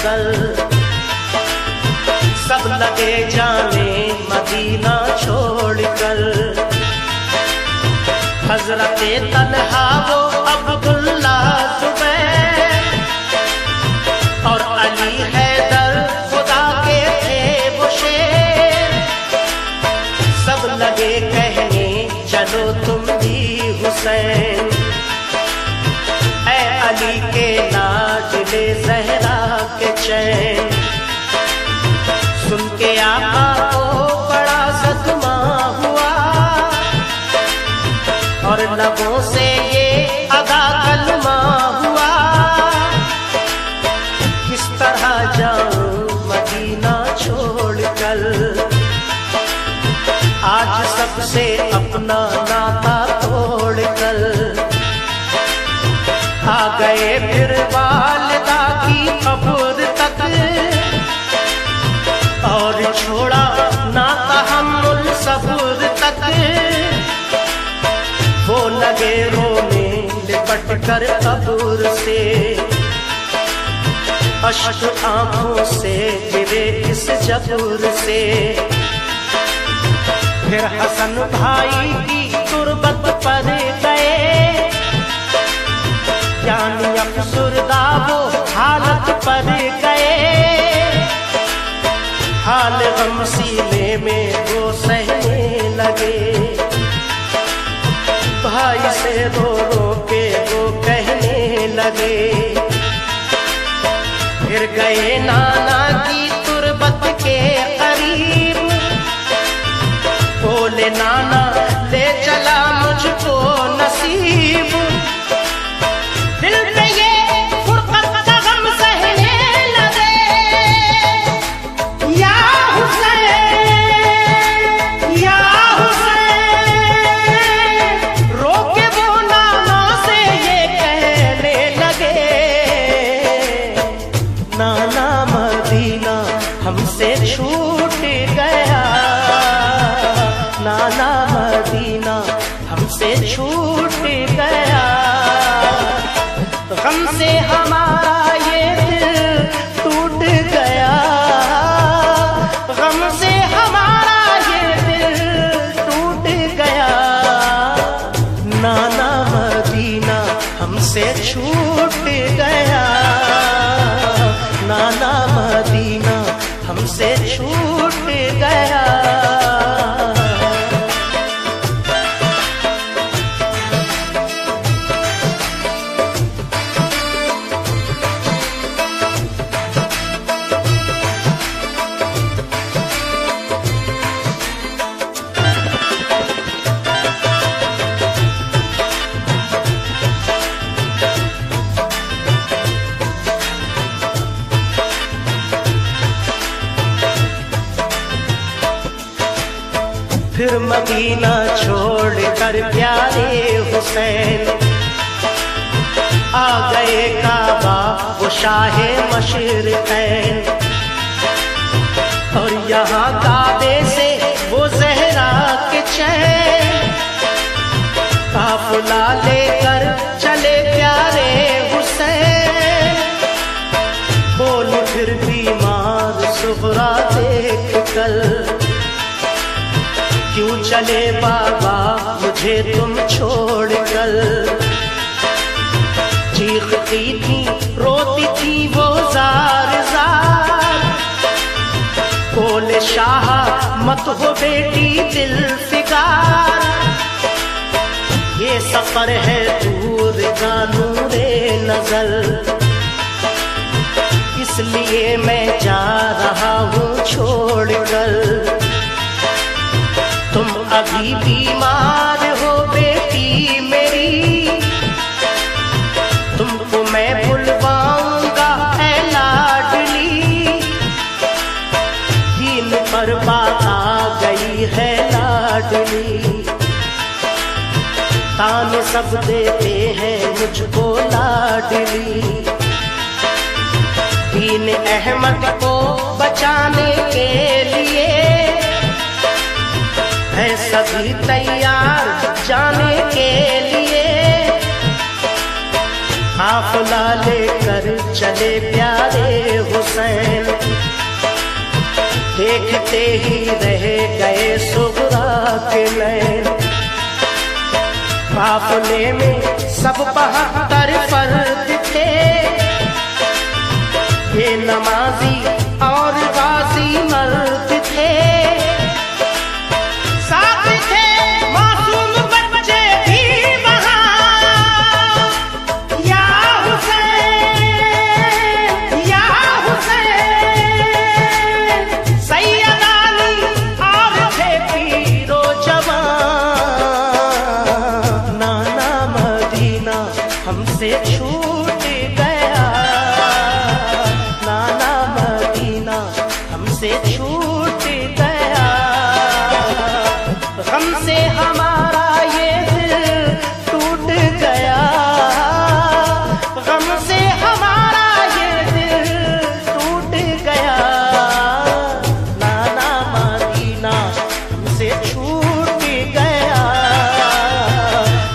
नजर। सब लगे जाने मदीना छोड़कर, हजरते तलहा वो अब्दुल्ला जुबैर और अली हैदर खुदा के थे वो शेर। सब लगे कहने चलो तुम भी हुसैन, ऐ अली के लाडले ज़हरा के चैन। सुन के आका को बड़ा सदमा हुआ और लबों से ये अदा कलमा हुआ, किस तरह जाऊं मदीना छोड़कर। आज सबसे अपना नाता तोड़कर आ गए फिर वालिदा की कब्र तक, और छोड़ा नाता हम सब्र तक। वो लगे रोने लिपट कर कब्र से, अश्क आंखों से गिरे इस जबूर से। फिर हसन भाई की तुरबत पर गए, यानी अफसुरदा वो हालत पर गए। हाल गम सीने में वो सहने लगे, भाई से रो रो के वो कहने लगे। फिर गए नाना की तुरबत के करीब, बोले नाना ले चला मुझको नसीब। दिल पे ये फुरकत का गम सहने लगे, या हुसैन या हुसैन। रोके वो नाना से ये कहने लगे, नाना मदीना हमसे छूट गया, नाना मदीना हमसे छूट गया। गम से हमारा ये दिल टूट गया, गम से हमारा ये दिल टूट गया। नाना मदीना हमसे छूट गया, नाना मदीना हमसे छूट गया। फिर मदीना छोड़कर प्यारे हुसैन आ गए काबा वो शाहे मशरिक़ैन। और यहाँ काबे से वो ज़हरा के चैन, काफिला लेकर चले प्यारे हुसैन। बोली फिर बीमार सुगरा देख कर, क्यों चले बाबा मुझे तुम छोड़कर। चीखती थी रोती थी वो जार जार, बोले शाह मत हो बेटी दिल फिकार। ये सफर है दूर का नूरे नजर, इसलिए मैं जा रहा हूँ छोड़कर। तुम अभी बीमार हो बेटी मेरी, तुमको मैं बुलवाऊंगा ऐ लाडली। दीन पर बात आ गई है लाडली, ताने सब देते हैं मुझको लाडली। दीन अहमद को बचाने के लिए है सभी तैयार जाने के लिए। काफिला लेकर चले प्यारे हुसैन, हुसैन, देखते ही रह गए सुगरा के नैन। काफिले में सब 72 फर्द थे, ये नमाजी और गाजी मर्द थे। साथ थे मासूम बच्चे भी वहाँ, या हुसैन या हुसैन। सैयद अली और थे पीरो जवान। नाना मदीना हमसे छूट गया, नाना मदीना हमसे छूट गया। गम से हमारा ये दिल टूट गया, गम से हमारा ये दिल टूट गया। नाना मदीना हमसे छूट गया,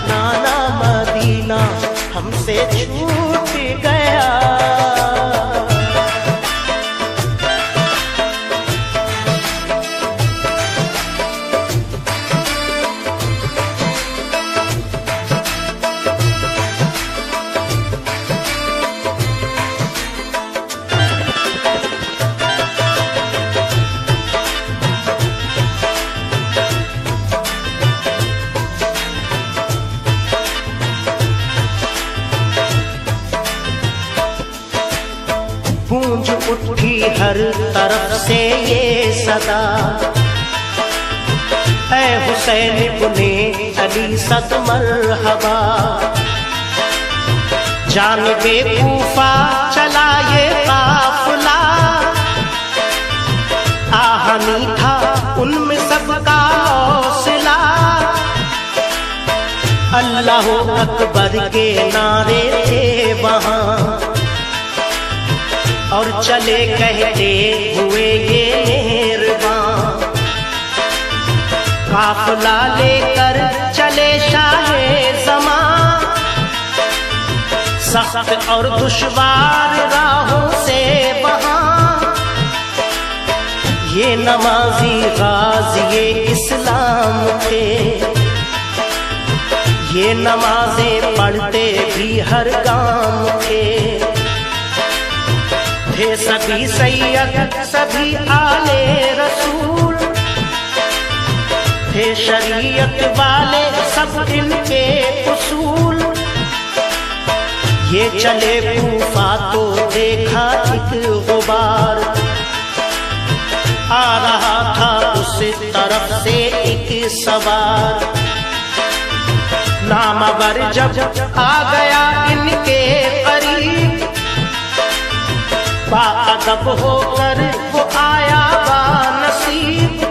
नाना मदीना हमसे छूट गया। गूंज उठी हर तरफ से ये सदा, ऐ हुसैन इब्ने अली सद मरहबा। जानिबे कूफा चला ये काफिला, आहनी था उनमें सबका हौसला। अल्लाह अकबर के नारे थे वहाँ, और चले कहते हुए ये मेहरबान। काफिला लेकर चले शाहे ज़मां, सख्त और दुश्वार राहों से वहाँ। ये नमाजी गाज़ी इस्लाम थे, ये नमाज़ें पढ़ते भी हर गाम थे। थे सभी सैयद सभी आले रसूल, थे शरीयत वाले सब इनके उसूल। ये चले कूफा तो देखा एक गुबार, आ रहा था उस तरफ से एक सवार। नामवर जब आ गया इनके करीब, बाअदब होकर वो आया बानसीब।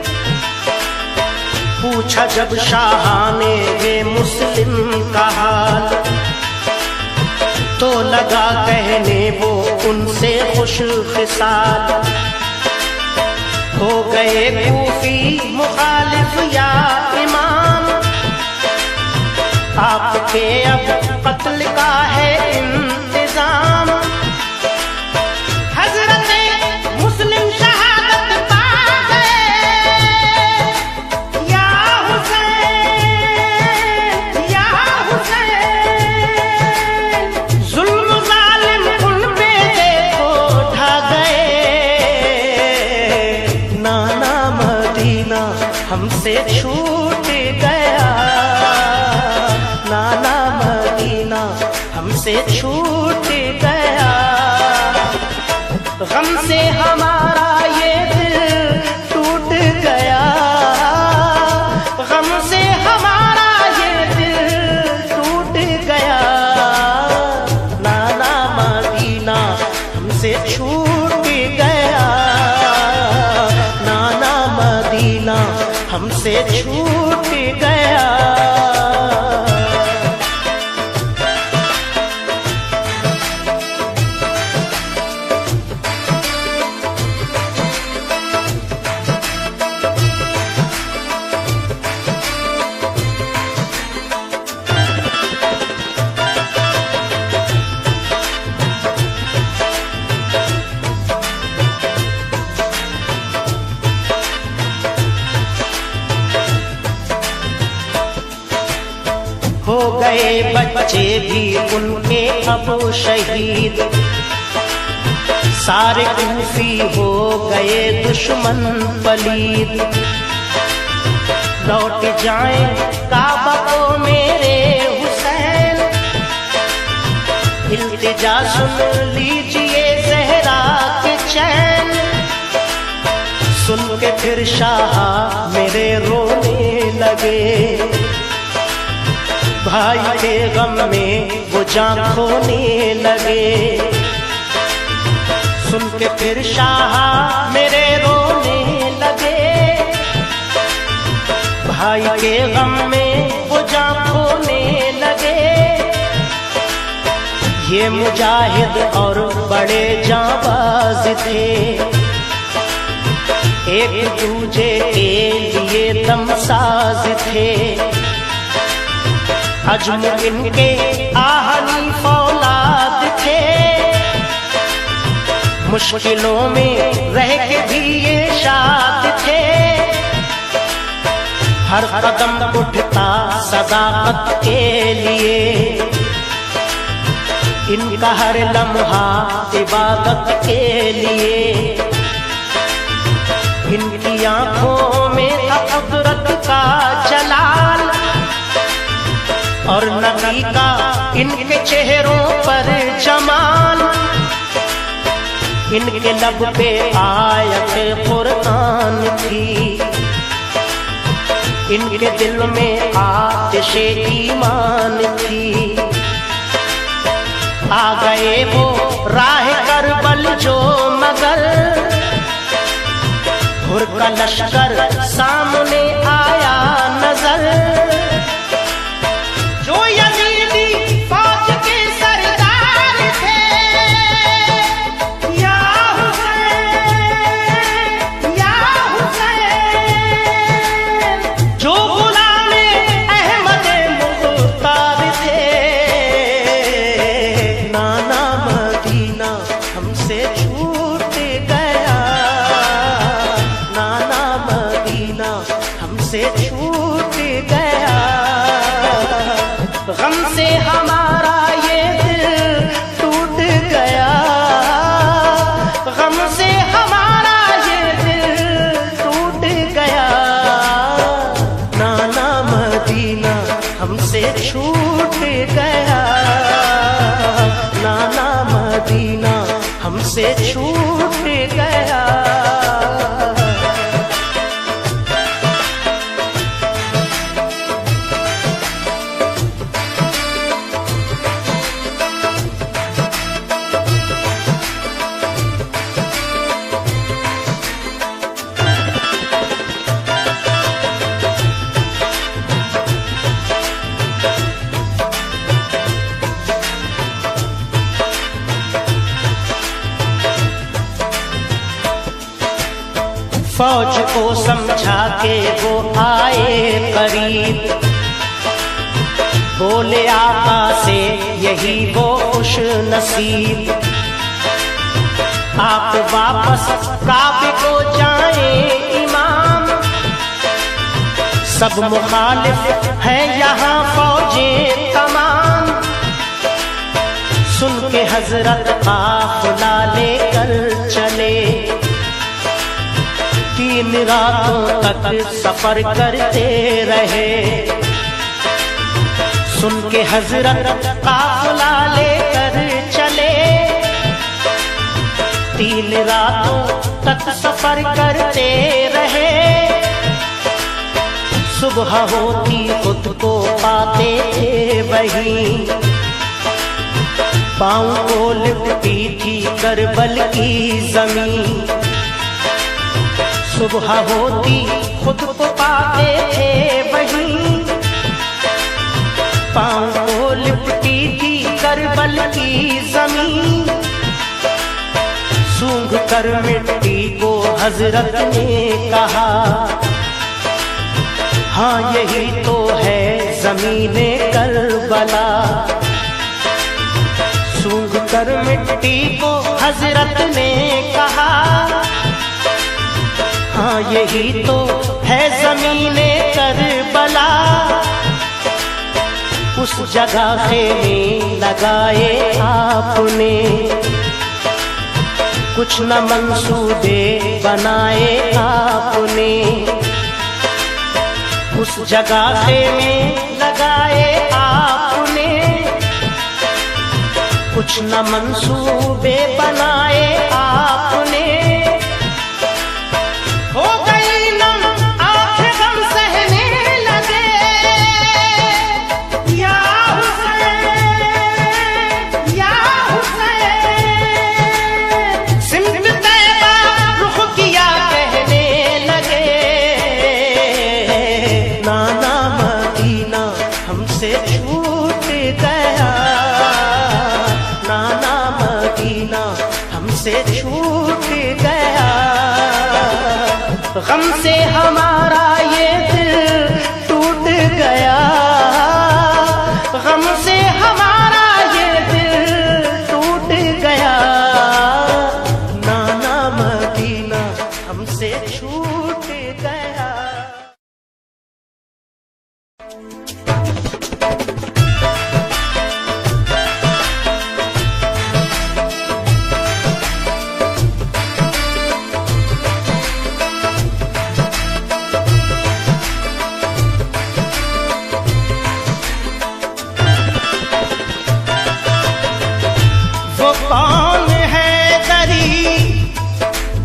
पूछा जब शाहाने वे मुस्लिम का हाल, तो लगा कहने वो उनसे खुश खिसाल। हो गए कूफी मुखालिफ या इमाम, आपके अब कत्ल का है इंतजाम। हमसे छूट गया, नाना मदीना हमसे छूट गया। गम से हमारा ये दिल टूट गया, गम से हमारा ये दिल टूट गया। नाना मदीना हमसे छूट गया, नाना मदीना हमसे छूट गया। गए बच्चे भी उनके अब शहीद, सारे कूफी हो गए दुश्मन पलीद। लौट जाएं काबा को मेरे हुसैन, इल्तिजा सुन लीजिए ज़हरा के चैन। सुन के फिर शाह मेरे रोने लगे, भाई के गम में वो जान खोने लगे। सुन के फिर शाह मेरे रोने लगे, भाई के गम में वो जान खोने लगे। ये मुजाहिद और बड़े जाबाज थे, एक दूजे के लिए दमसाज थे। अजम इनके आहनी फौलाद थे, मुश्किलों में रह के भी ये शाद थे। हर कदम उठता सदाकत के लिए, इनका हर लम्हा इबादत के लिए। इनकी आंखों में कुदरत का जलाल, और नबी का इनके चेहरों पर जमाल। इनके लब पे आयत कुरान थी, इनके दिल में आतिशे ईमान थी। आ गए वो राह करबल जो मगर, हुर का लश्कर सामने आया नजर। जो यजीदी फौज के सरदार थे, या हुसैन या हुसैन। जो गुलामे अहमद मुख्तार थे, नाना मदीना हमसे छूट गया, नाना मदीना हमसे छूट गया। गम से हमारा ये दिल टूट गया, गम से हमारा ये दिल टूट गया। नाना मदीना हमसे छूट गया, नाना मदीना हमसे छूट गया। फौज को समझा के वो आए करीब, बोले आका से यही वो खुश नसीब। आप वापस काबे को जाएं इमाम, सब मुखालिफ हैं यहाँ फौजें तमाम। सुन के हजरत काफिला लेकर चले, 3 रातों तक सफर करते रहे। सुन के हजरत काफिला लेकर चले, 3 रातों तक सफर करते रहे। सुबह होती खुद को पाते थे वहीं, पाँव को लिपटी थी करबल की जमीन। सुबह होती खुद को पाते थे वहीं, पाँव को लिपटी थी करबल की जमीन। सूंघ कर मिट्टी को हजरत ने कहा, हाँ यही तो है ज़मीने करबला। सूंघ कर मिट्टी को हजरत ने कहा, हाँ यही तो है ज़मीने करबला। उस जगह खेमे लगाए आपने, कुछ न मंसूबे बनाए आपने। उस जगह खेमे लगाए आपने, कुछ न मंसूबे बनाए आपने। हो गई नम आंखें गम सहने लगे, या हुसैन या हुसैन। सिमत तैबा रुख किया कहने लगे, नाना मदीना हमसे छूट गया, नाना मदीना हमसे छूट गया। गम से हमारा ये दिल टूट गया, गम से हमारा ये दिल टूट गया। नाना मदीना हमसे छूट गया। कौन है दरी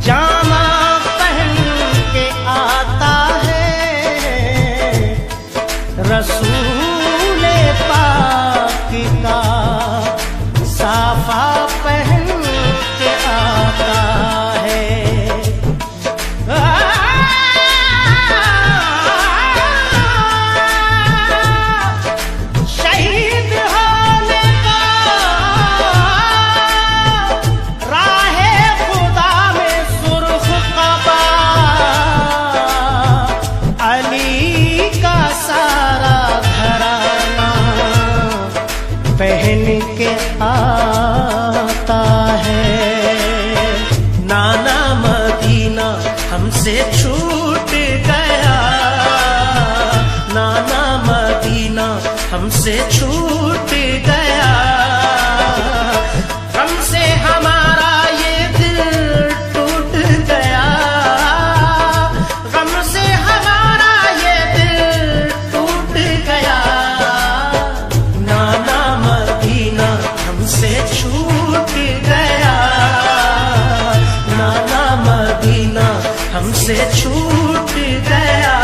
जामा पहन के आता है, रसूल पाक का साफा पहन के आता है। शहीद होने का राहे खुदा में सुर्ख कबा, अली का सारा घराना पहन के आता है। नाना मदीना हमसे छूट गया, नाना मदीना हमसे छूट गया। हमसे हमारा ये दिल टूट गया, गम से हमारा ये दिल टूट गया। नाना मदीना हमसे छूट गया, नाना मदीना हमसे छूट गया।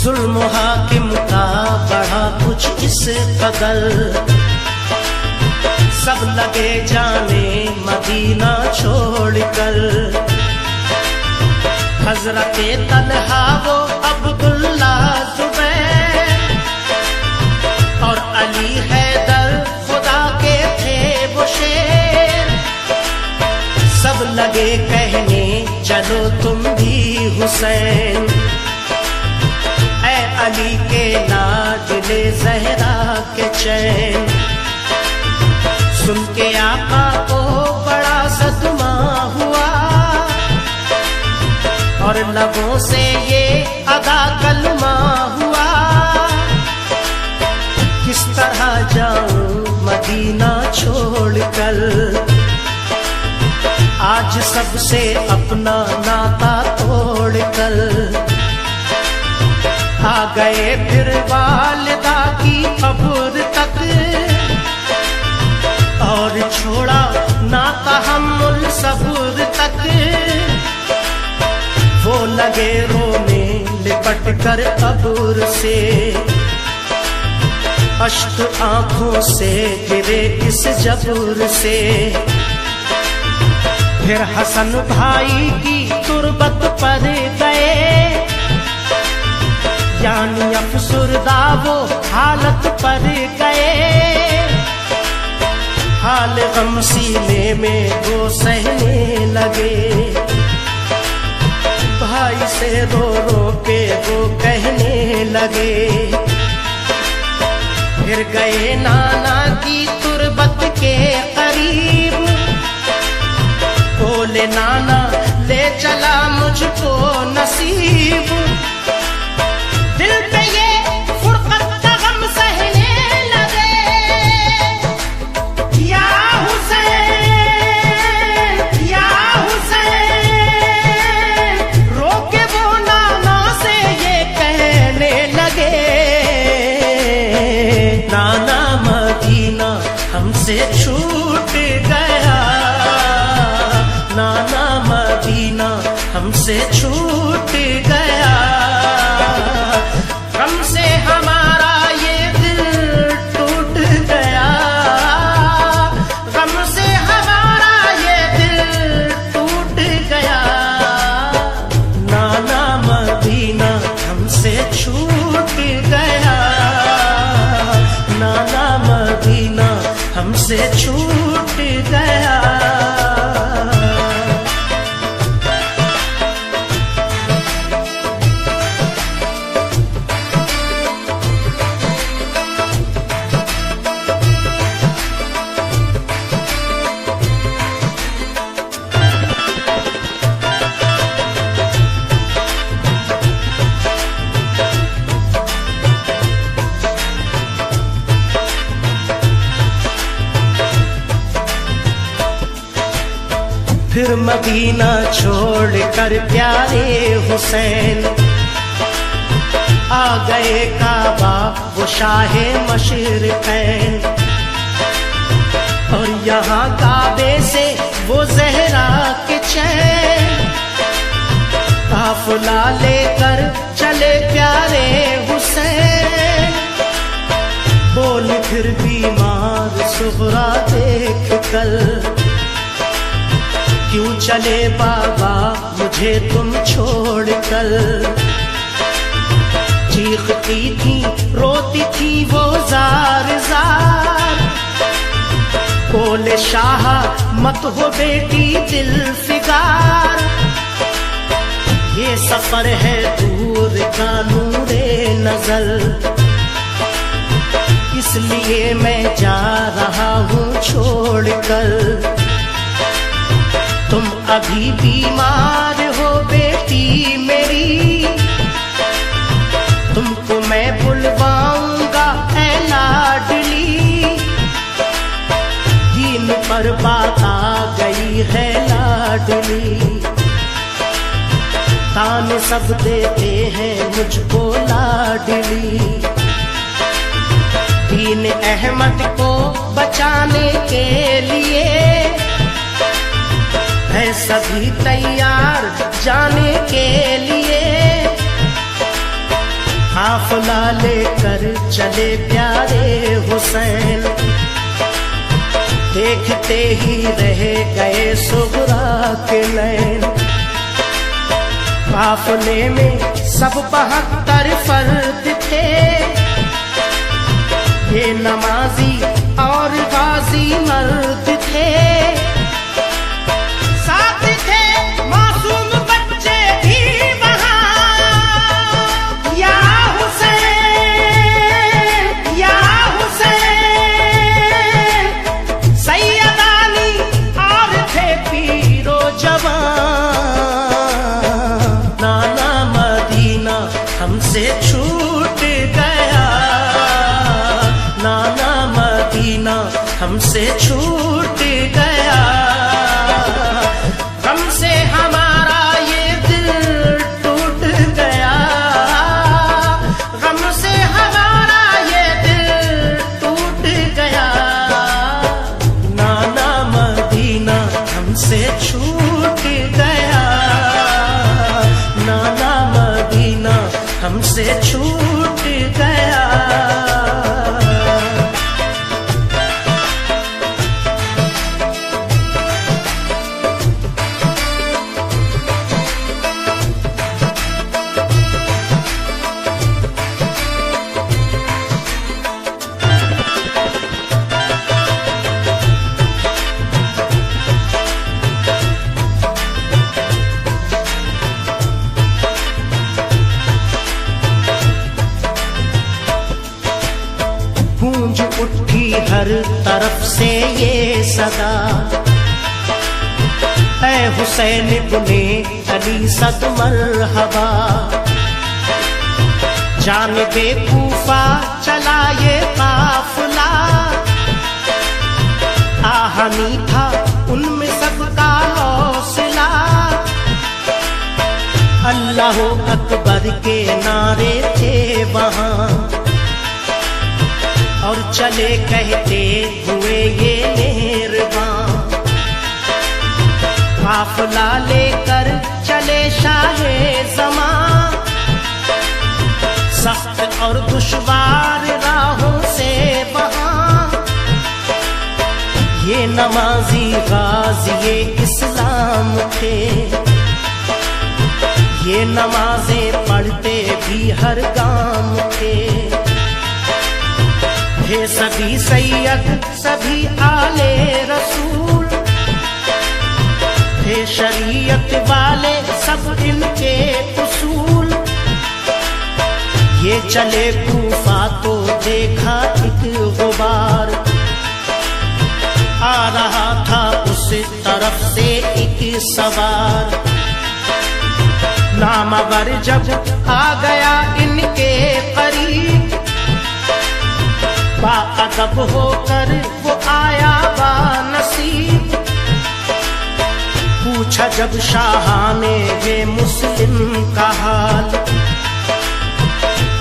जुल्म हाकिम का बढ़ा कुछ इस कदर, सब लगे जाने मदीना छोड़कर। हजरते तलहा वो अब्दुल्ला जुबैर और अली हैदर खुदा के थे वो शेर। सब लगे कहने चलो तुम भी हुसैन, अली के लाडले ज़हरा के चैन। सुन के आका को बड़ा सदमा हुआ और लबों से ये अदा कलमा हुआ। किस तरह जाऊं मदीना छोड़कर, आज सबसे अपना नाता तोड़कर। आ गए फिर वालिदा की कब्र तक और छोड़ा ना तहम्मुल सब्र तक। वो लगे रोने लिपट कर कब्र से, अश्क आंखों से गिरे इस जबूर से। फिर हसन भाई की तुर तुर्बत पर गए, यानी अफसुरदा वो हालत पर गए। हाल गम सीने में वो सहने लगे, भाई से रो रो के वो कहने लगे। फिर गए नाना की तुर्बत के करीब, बोले नाना ले चला मुझको नसीब। दिल पे ये फुरकत का गम सहने लगे, या हुसैन या हुसैन, रोके वो नाना से ये कहने लगे। नाना मदीना हमसे छूट गया, नाना मदीना हमसे छूट गया। गम से हमारा ये दिल टूट गया, गम से हमारा ये दिल टूट गया। नाना मदीना हमसे छूट गया, नाना मदीना हमसे छूट गया। फिर मदीना छोड़ कर प्यारे हुसैन आ गए काबा वो शाहे मशरिक़ैन। और यहाँ काबे से वो ज़हरा के चैन, काफ़िला लेकर चले प्यारे हुसैन। बोल फिर बीमार सुग़रा देख कल, क्यों चले बाबा मुझे तुम छोड़ कर। चीखती थी रोती थी वो जार जार, बोले शाह मत हो बेटी दिल फिगार। ये सफर है दूर का नूरे नजर, इसलिए मैं जा रहा हूँ छोड़ कर। तुम अभी बीमार हो बेटी मेरी, तुमको मैं बुलवाऊंगा ऐ लाडली। दीन पर बात आ गई है लाडली, ताने सब देते हैं मुझको लाडली। दीन अहमद को बचाने के लिए है सभी तैयार जाने के लिए। काफ़िला लेकर चले प्यारे हुसैन, देखते ही रह गए सुग़रा के नैन। काफ़िले में सब 72 फर्द थे, ये नमाजी और गाजी मर्द थे। हमसे छूट गया, नाना मदीना हमसे छूट ये सदा, ऐ हुसैन इब्ने अली सद मरहबा। जानिबे कूफा चला ये काफिला, आहनी था उनमें सबका हौसला। अल्लाह अकबर के नारे थे वहाँ, और चले कहते हुए ये मेहरबां। काफिला लेकर चले शाहे ज़मां, सख्त और दुश्वार राहों से वहाँ। ये नमाजी गाज़ी इस्लाम थे, ये नमाजें पढ़ते भी हर गाम थे। थे सभी सैयद सभी आले रसूल, थे शरीयत वाले सब इनके उसूल। ये चले कूफा तो देखा एक गुबार, आ रहा था उस तरफ से एक सवार। नामवर जब आ गया इनके करीब, बाअदब होकर वो आया बानसीब। पूछा जब शाहाने ये मुस्लिम का हाल,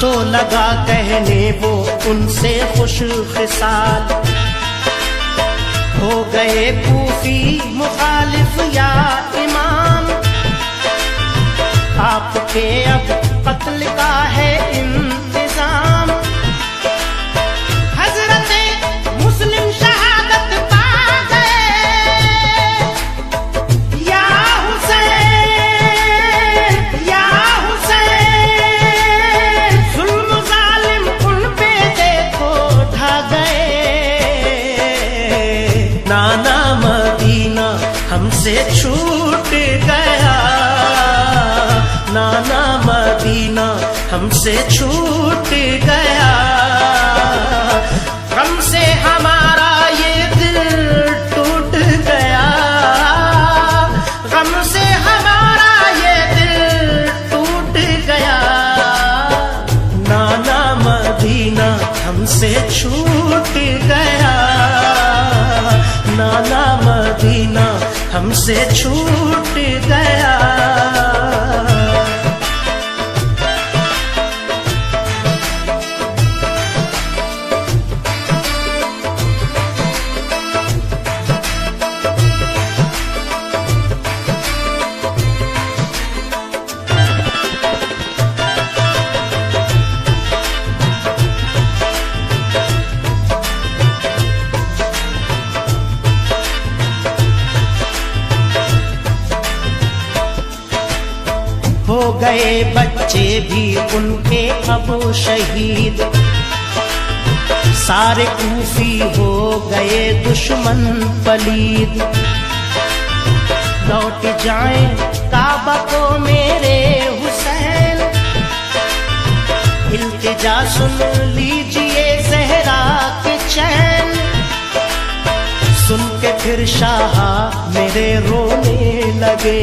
तो लगा कहने वो उनसे खुश खिसाल। हो गए कूफी मुखालिफ या इमाम, आपके अब कत्ल का है इंतजाम। हजरते मुस्लिम शहादत पा गए, या हुसैन या हुसैन। जुल्म जालिम उन पे देखो ढा गए। नाना मदीना हमसे छूट गया, नाना मदीना हमसे छूट गया। गम से हमारा ये दिल टूट गया, गम से हमारा ये दिल टूट गया। नाना मदीना हमसे छूट गया, नाना मदीना हमसे छूट गया। हो गए बच्चे भी उनके अब शहीद, सारे कूफी हो गए दुश्मन पलीद। लौट जाएं काबा को मेरे हुसैन, इल्तिजा सुन लीजिए ज़हरा के चैन। सुन के फिर शाह मेरे रोने लगे,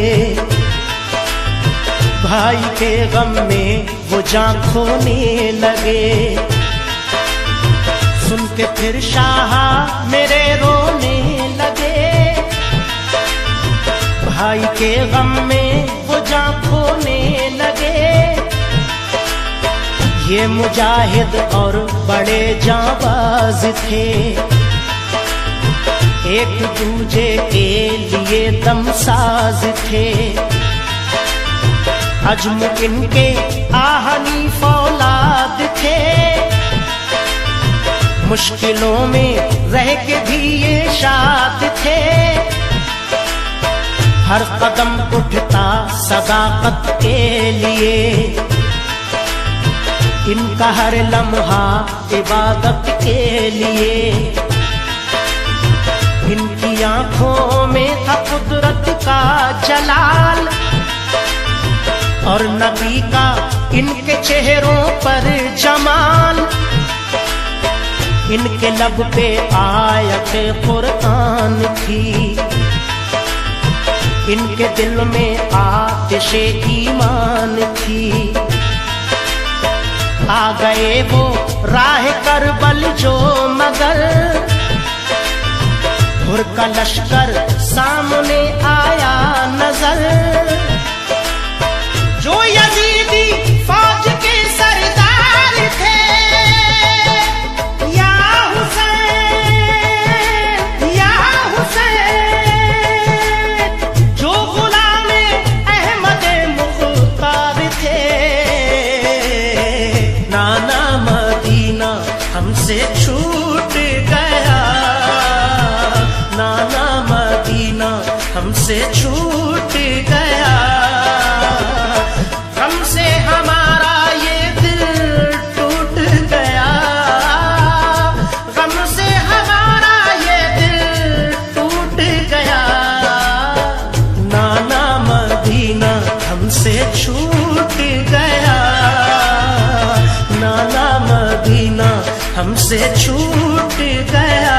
भाई के गम में वो जान खोने लगे। सुन के फिर शाह मेरे रोने लगे, भाई के गम में वो जान खोने लगे। ये मुजाहिद और बड़े जाबाज थे, एक दूजे के लिए दमसाज थे। अजम इनके आहनी फौलाद थे, मुश्किलों में रह के भी ये शाद थे। हर कदम उठता सदाकत के लिए, इनका हर लम्हा इबादत के लिए। इनकी आंखों में था कुदरत का जलाल, और नबी का इनके चेहरों पर जमाल। इनके लब पे आयत कुरान थी, इनके दिल में आतिशे ईमान थी। आ गए वो राह करबल जो मगर हुर का लश्कर सामने आया नजर। जो यजीदी फौज के सरदार थे, या हुसैन या हुसैन, जो गुलामे अहमद मुख्तार थे। नाना मदीना हमसे छूट गया, नाना मदीना हमसे छूट गया। हमसे हमारा ये दिल टूट गया, हमसे हमारा ये दिल टूट गया। नाना मदीना हमसे छूट गया, नाना मदीना हमसे छूट गया।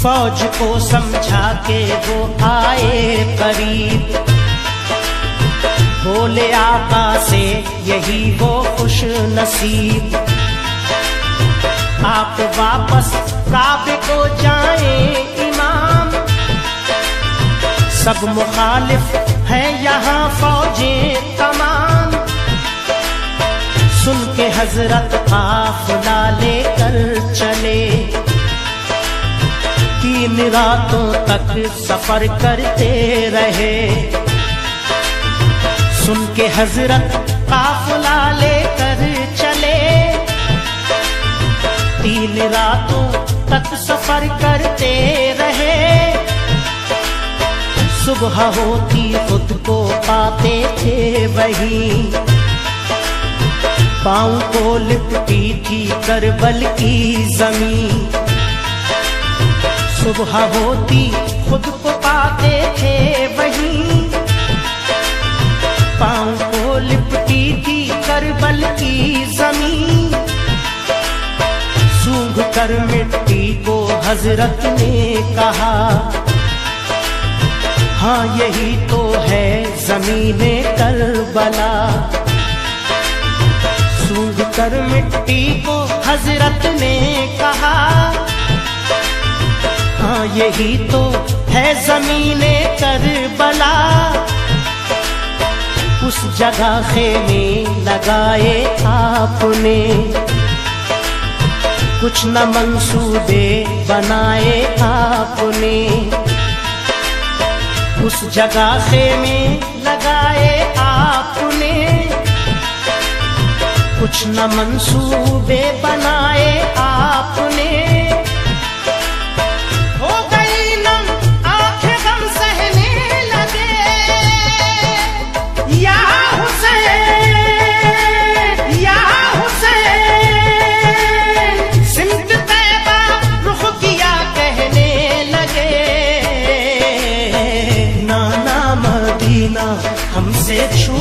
फौज को समझा के वो आए करीब, बोले आका से यही वो खुश नसीब। आप वापस काबे को जाएं इमाम, सब मुखालिफ है यहाँ फौजें तमाम। सुन के हजरत काफिला लेकर चले, 3 रातों तक सफर करते रहे। सुन के हजरत काफिला लेकर चले, 3 रातों तक सफर करते रहे। सुबह होती खुद को पाते थे वहीं, पाँव को लिपटी थी करबल की जमीन। सुबह होती खुद को पाते थे वहीं, पाँव को लिपटी थी करबल की जमीन। सूंघ कर मिट्टी को हजरत ने कहा, हाँ यही तो है ज़मीने करबला। सूंघ कर मिट्टी को हजरत ने कहा, हाँ यही तो है ज़मीने करबला। उस जगह खेमे लगाए आपने, कुछ न मंसूबे बनाए आपने। उस जगह खेमे लगाए आपने, कुछ न मंसूबे बनाए आपने। हो गई नम आंखें गम सहने लगे, या हुसैन या हुसैन, सिमत तैबा रुख किया कहने लगे। नाना मदीना हमसे छू